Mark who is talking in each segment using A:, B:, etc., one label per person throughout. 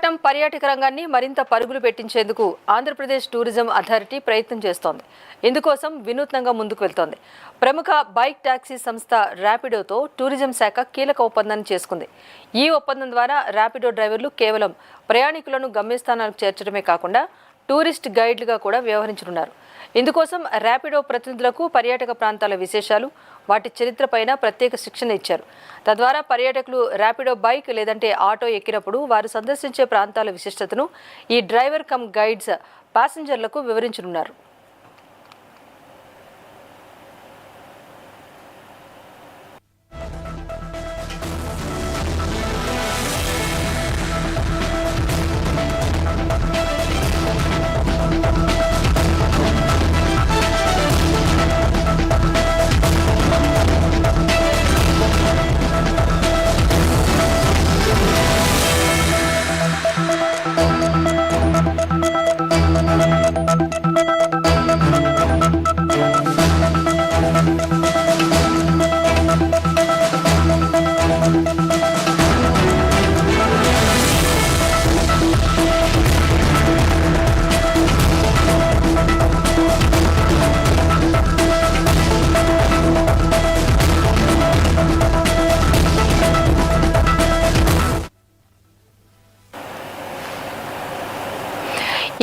A: విశాఖపట్నం పర్యాటక రంగాన్ని మరింత పరుగులు పెట్టించేందుకు ఆంధ్రప్రదేశ్ టూరిజం అథారిటీ ప్రయత్నం చేస్తోంది. ఇందుకోసం వినూత్నంగా ముందుకు వెళ్తోంది. ప్రముఖ బైక్ టాక్సీ సంస్థ ర్యాపిడోతో టూరిజం శాఖ కీలక ఒప్పందాన్ని చేసుకుంది. ఈ ఒప్పందం ద్వారా ర్యాపిడో డ్రైవర్లు కేవలం ప్రయాణికులను గమ్యస్థానాలకు చేర్చడమే కాకుండా టూరిస్ట్ గైడ్లుగా కూడా వ్యవహరించనున్నారు. ఇందుకోసం ర్యాపిడో ప్రతినిధులకు పర్యాటక ప్రాంతాల విశేషాలు, వాటి చరిత్రపైన ప్రత్యేక శిక్షణ ఇచ్చారు. తద్వారా పర్యాటకులు ర్యాపిడో బైక్ లేదంటే ఆటో ఎక్కినప్పుడు వారు సందర్శించే ప్రాంతాల విశిష్టతను ఈ డ్రైవర్ కమ్ గైడ్స్ ప్యాసింజర్లకు వివరించనున్నారు.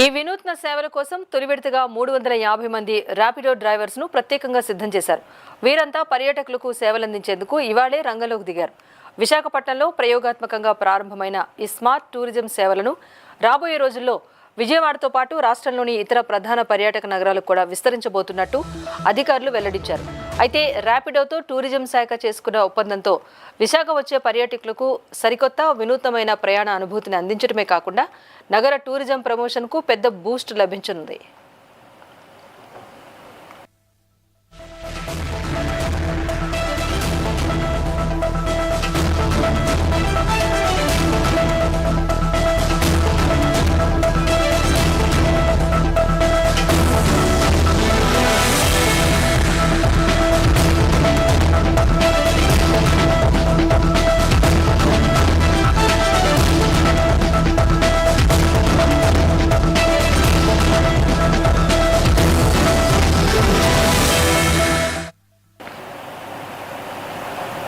A: ఈ వినూత్న సేవల కోసం తొలి విడతగా 350 మంది ర్యాపిడో డ్రైవర్స్ ను ప్రత్యేకంగా సిద్ధం చేశారు. వీరంతా పర్యాటకులకు సేవలందించేందుకు ఇవాళే రంగంలోకి దిగారు. విశాఖపట్నంలో ప్రయోగాత్మకంగా ప్రారంభమైన ఈ స్మార్ట్ టూరిజం సేవలను రాబోయే రోజుల్లో విజయవాడతో పాటు రాష్ట్రంలోని ఇతర ప్రధాన పర్యాటక నగరాలకు కూడా విస్తరించబోతున్నట్టు అధికారులు వెల్లడించారు. అయితే ర్యాపిడోతో టూరిజం శాఖ చేసుకున్న ఒప్పందంతో విశాఖ వచ్చే పర్యాటకులకు సరికొత్త వినూత్నమైన ప్రయాణ అనుభూతిని అందించడమే కాకుండా నగర టూరిజం ప్రమోషన్కు పెద్ద బూస్ట్ లభించనుంది.